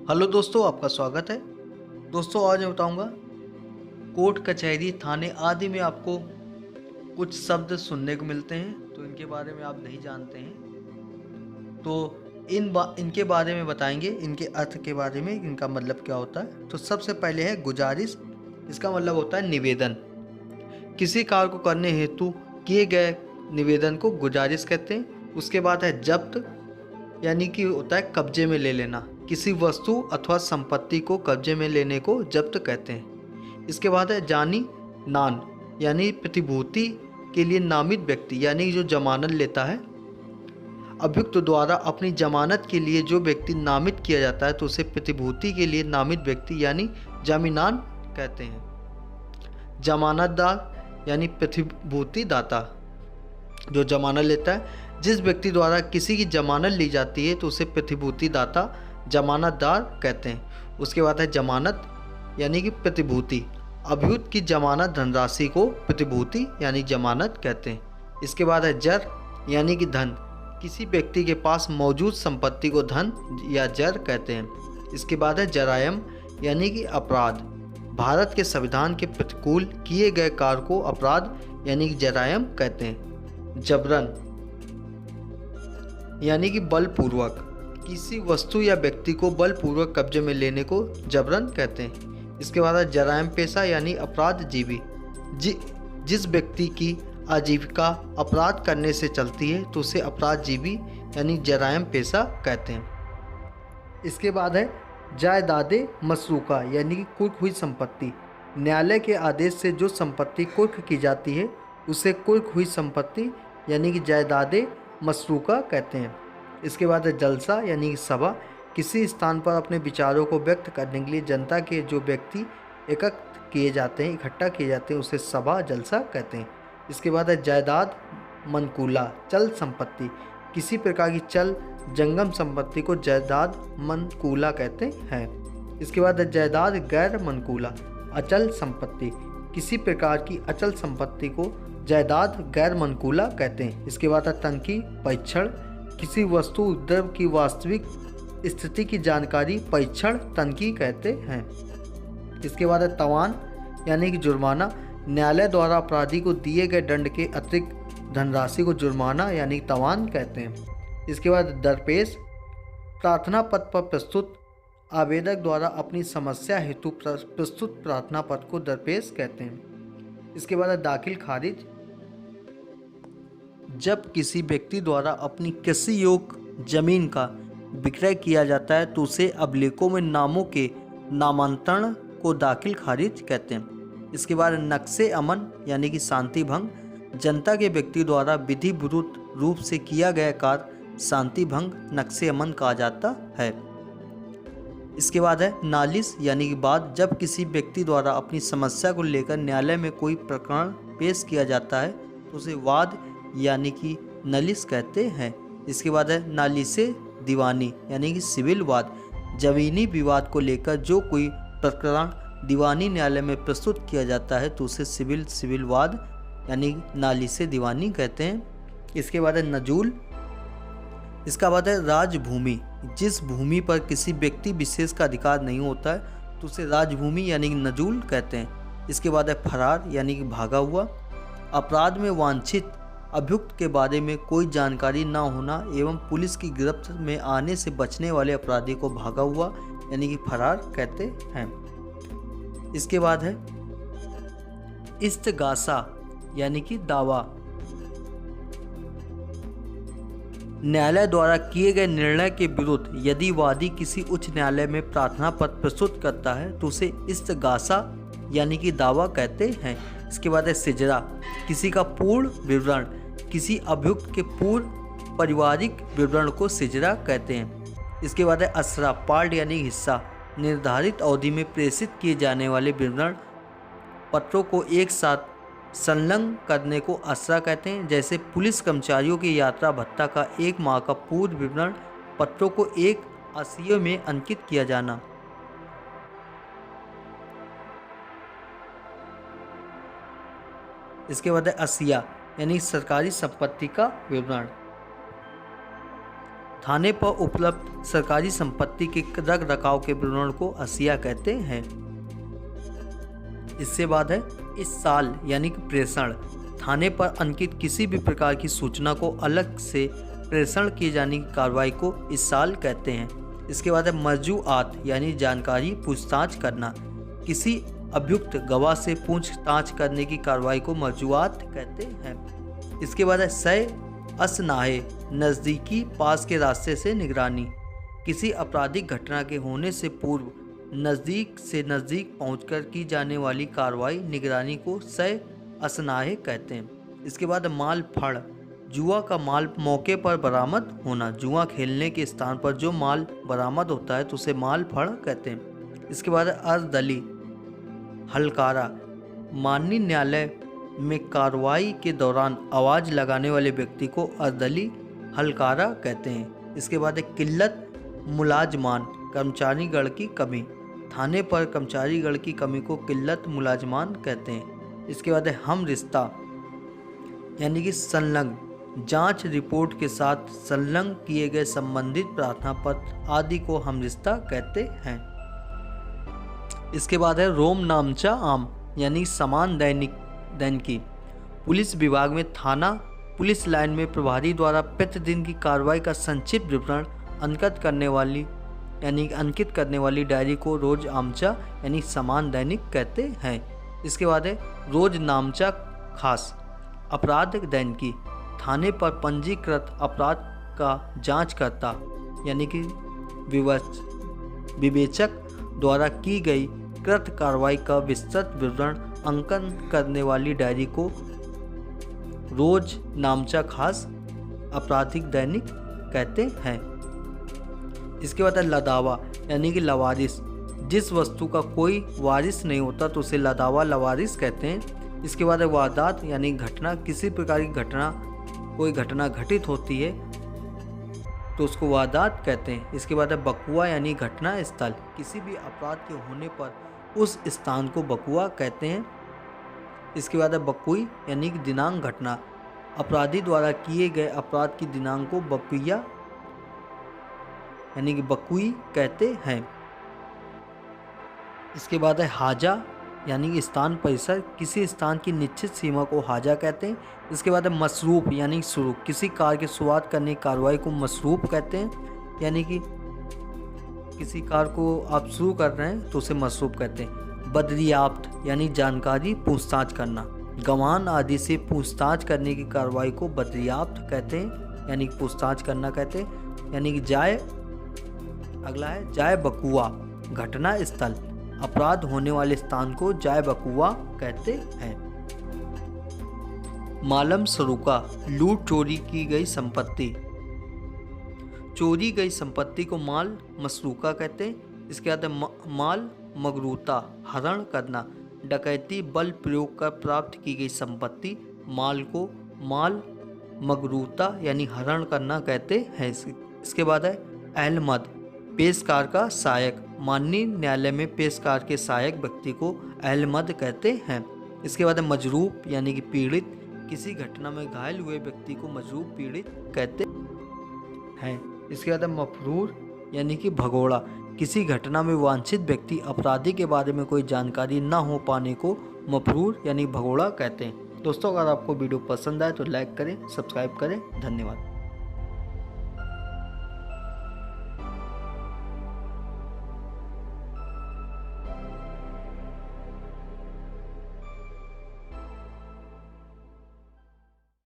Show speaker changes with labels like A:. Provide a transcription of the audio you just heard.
A: Hello दोस्तों, आपका स्वागत है। दोस्तों, आज मैं बताऊंगा कोर्ट, कचहरी, थाने आदि में आपको कुछ शब्द सुनने को मिलते हैं, तो इनके बारे में आप नहीं जानते हैं। तो इनके बारे में बताएंगे, इनके अर्थ के बारे में, इनका मतलब क्या होता है। तो सबसे पहले है गुजारिश। इसका मतलब होता है निवेदन। किसी कार्य को करने हेतु किए गए निवेदन को गुजारिश कहते हैं। उसके बाद है जब्त, यानी कि होता है कब्जे में ले लेना। किसी वस्तु अथवा संपत्ति को कब्जे में लेने को जब्त कहते हैं। इसके बाद है जानी नान, यानी प्रतिभूति के लिए नामित व्यक्ति, यानी जो जमानत लेता है। अभियुक्त द्वारा अपनी जमानत के लिए जो व्यक्ति नामित किया जाता है तो उसे प्रतिभूति के लिए नामित व्यक्ति यानी जामीनान कहते हैं। जमानतदार यानी प्रतिभूति दाता, जो जमानत लेता है। जिस व्यक्ति द्वारा किसी की जमानत ली जाती है तो उसे प्रतिभूति दाता, जमानतदार कहते हैं। उसके बाद है जमानत यानी कि प्रतिभूति। अभियुक्त की जमानत धनराशि को प्रतिभूति यानी जमानत कहते हैं। इसके बाद है जर यानी कि धन। किसी व्यक्ति के पास मौजूद संपत्ति को धन या जर कहते हैं। इसके बाद है जरायम यानी कि अपराध। भारत के संविधान के प्रतिकूल किए गए कार्य को अपराध यानी कि जरायम कहते हैं। जबरन यानी कि बलपूर्वक। किसी वस्तु या व्यक्ति को बलपूर्वक कब्जे में लेने को जबरन कहते हैं। इसके बाद है जरायम पेशा यानी अपराधजीवी। जिस व्यक्ति की आजीविका अपराध करने से चलती है तो उसे अपराधजीवी यानी जरायम पेशा कहते हैं। इसके बाद है जायदादे मसरूका यानी कि कुर्क हुई संपत्ति। न्यायालय के आदेश से जो संपत्ति कुर्क की जाती है उसे कुर्क हुई संपत्ति यानी कि जायदादे मसरूका कहते हैं। इसके बाद है जलसा यानी कि सभा। किसी स्थान पर अपने विचारों को व्यक्त करने के लिए जनता के जो व्यक्ति एकत्र किए जाते हैं, इकट्ठा किए जाते हैं, उसे सभा जलसा कहते हैं। इसके बाद है जायदाद मनकूला, चल संपत्ति। किसी प्रकार की चल जंगम संपत्ति को जायदाद मनकूला कहते हैं। इसके बाद है जायदाद गैर मनकूला, अचल संपत्ति। किसी प्रकार की अचल संपत्ति को जायदाद गैर मनकूला कहते हैं। इसके बाद है तनकी परीक्षण। किसी वस्तु द्रव्य की वास्तविक स्थिति की जानकारी परीक्षण तनकी कहते हैं। इसके बाद है तवान यानी कि जुर्माना। न्यायालय द्वारा अपराधी को दिए गए दंड के अतिरिक्त धनराशि को जुर्माना यानी तवान कहते हैं। इसके बाद दरपेश, प्रार्थना पत्र पर प्रस्तुत आवेदक द्वारा अपनी समस्या हेतु प्रस्तुत प्रार्थना पत्र को दरपेश कहते हैं। इसके बाद दाखिल खारिज। जब किसी व्यक्ति द्वारा अपनी कृषि योग्य जमीन का विक्रय किया जाता है तो उसे अभिलेखों में नामों के नामांतरण को दाखिल खारिज कहते हैं। इसके बाद नक्शे अमन यानी कि शांति भंग। जनता के व्यक्ति द्वारा विधि विरुद्ध रूप से किया गया कार्य शांति भंग नक्शे अमन कहा जाता है। इसके बाद है नालिश यानी कि वाद। जब किसी व्यक्ति द्वारा अपनी समस्या को लेकर न्यायालय में कोई प्रकरण पेश किया जाता है तो उसे वाद यानी कि नालिश कहते हैं। इसके बाद है नालिशे दीवानी यानी कि सिविल वाद। जमीनी विवाद को लेकर जो कोई प्रकरण दीवानी न्यायालय में प्रस्तुत किया जाता है तो उसे सिविल वाद यानी नालिशे दीवानी कहते हैं। इसके बाद है नजूल। इसका बाद है राजभूमि। जिस भूमि पर किसी व्यक्ति विशेष का अधिकार नहीं होता है तो उसे राजभूमि यानी कि नजूल कहते हैं। इसके बाद है फरार यानी कि भागा हुआ। अपराध में वांछित अभियुक्त के बारे में कोई जानकारी न होना एवं पुलिस की गिरफ्त में आने से बचने वाले अपराधी को भागा हुआ यानी कि फरार कहते हैं। इसके बाद है इस्तगासा यानी कि दावा। न्यायालय द्वारा किए गए निर्णय के विरुद्ध यदि वादी किसी उच्च न्यायालय में प्रार्थना पत्र प्रस्तुत करता है तो उसे इस्तगासा यानी कि दावा कहते हैं। इसके बाद है सिजरा। किसी का पूर्ण विवरण। किसी अभियुक्त के पूर्ण पारिवारिक विवरण को सिजरा कहते हैं। इसके बाद है असरा, पार्ट यानी हिस्सा। निर्धारित अवधि में प्रेषित किए जाने वाले विवरण पत्रों को एक साथ संलग्न करने को असरा कहते हैं। जैसे पुलिस कर्मचारियों की यात्रा भत्ता का 1 माह का पूर्व विवरण पत्रों को एक आसियों में अंकित किया जाना। इसके बाद है असिया यानी सरकारी संपत्ति का विवरण। थाने पर उपलब्ध सरकारी संपत्ति के रख रखाव के विवरण को असिया कहते हैं। इसके बाद है इस साल यानी कि प्रेषण। थाने पर अंकित किसी भी प्रकार की सूचना को अलग से प्रेषण किए जाने की कार्रवाई को इस साल कहते हैं। इसके बाद है मरजुआत यानी जानकारी पूछताछ करना। किसी अभियुक्त गवाह से पूछताछ करने की कार्रवाई को मरजुआत कहते हैं। इसके बाद है सय असनाहे नज़दीकी पास के रास्ते से निगरानी। किसी आपराधिक घटना के होने से पूर्व नज़दीक से नज़दीक पहुंचकर की जाने वाली कार्रवाई निगरानी को सय असनाहे कहते हैं। इसके बाद माल फड़, जुआ का माल मौके पर बरामद होना। जुआ खेलने के स्थान पर जो माल बरामद होता है तो उसे माल फड़ कहते हैं। इसके बाद अर्धदली हलकारा, माननीय न्यायालय में कार्रवाई के दौरान आवाज़ लगाने वाले व्यक्ति को अर्धदली हलकारा कहते हैं। इसके बाद किल्लत मुलाजमान, कर्मचारीगण की कमी। थाने पर कर्मचारीगण की कमी को किल्लत मुलाजमान कहते हैं। इसके बाद हम रिश्ता यानी कि संलग्न, जांच रिपोर्ट के साथ संलग्न किए गए संबंधित प्रार्थना पत्र आदि को हम रिश्ता कहते हैं। इसके बाद है रोम नामचा आम यानी समान दैनिकी। पुलिस विभाग में थाना पुलिस लाइन में प्रभारी द्वारा प्रतिदिन की कार्रवाई का संक्षिप्त विवरण अंकित करने वाली डायरी को रोज आमचा यानी समान दैनिक कहते हैं। इसके बाद है रोज नामचा खास अपराध दैनिकी। थाने पर पंजीकृत अपराध का जांचकर्ता यानी कि विवेचक द्वारा की गई कृत कार्रवाई का विस्तृत विवरण अंकन करने वाली डायरी को रोज नामचा खास आपराधिक दैनिक कहते हैं। इसके बाद है लदावा यानी कि लवारिस। जिस वस्तु का कोई वारिस नहीं होता तो उसे लदावा लवारिस कहते हैं। इसके बाद है वारदात यानी घटना। किसी प्रकार की घटना, कोई घटना घटित होती है तो उसको वारदात कहते हैं। इसके बाद है बकुआ यानी घटना स्थल। किसी भी अपराध के होने पर उस स्थान को बकुआ कहते हैं। इसके बाद है बकुई यानी कि दिनांक घटना। अपराधी द्वारा किए गए अपराध की दिनांक को बकुइया यानी कि बकुई कहते हैं। इसके बाद है हाजा यानी कि स्थान परिसर। किसी स्थान की निश्चित सीमा को हाजा कहते हैं। इसके बाद है मसरूफ यानी शुरू। किसी कार्य की शुरुआत करने की कार्रवाई को मसरूफ कहते हैं। यानी कि किसी कार्य को आप शुरू कर रहे हैं तो उसे मसरूफ कहते हैं। बदरियाफ्त यानी जानकारी पूछताछ करना। गवाह आदि से पूछताछ करने की कार्रवाई को बदरियाफ्त कहते हैं यानी कि पूछताछ करना कहते हैं। यानी कि अगला है जाय बकुआ घटना स्थल। अपराध होने वाले स्थान को जाय बकुआ कहते हैं। मालम सरुका लूट चोरी की गई संपत्ति। चोरी गई संपत्ति को माल मसरूका कहते हैं। इसके बाद माल मगरूता हरण करना। डकैती बल प्रयोग कर प्राप्त की गई संपत्ति माल को माल मगरूता यानी हरण करना कहते हैं। इसके बाद है अहलमद पेशकार का सहायक। माननीय न्यायालय में पेशकार के सहायक व्यक्ति को अहलमद कहते हैं। इसके बाद है मजरूब यानी कि पीड़ित। किसी घटना में घायल हुए व्यक्ति को मजरूब पीड़ित कहते हैं। इसके बाद है मफरूर यानी कि भगोड़ा। किसी घटना में वांछित व्यक्ति अपराधी के बारे में कोई जानकारी न हो पाने को मफरूर यानी भगोड़ा कहते हैं। दोस्तों, अगर आपको वीडियो पसंद आए तो लाइक करें, सब्सक्राइब करें। धन्यवाद।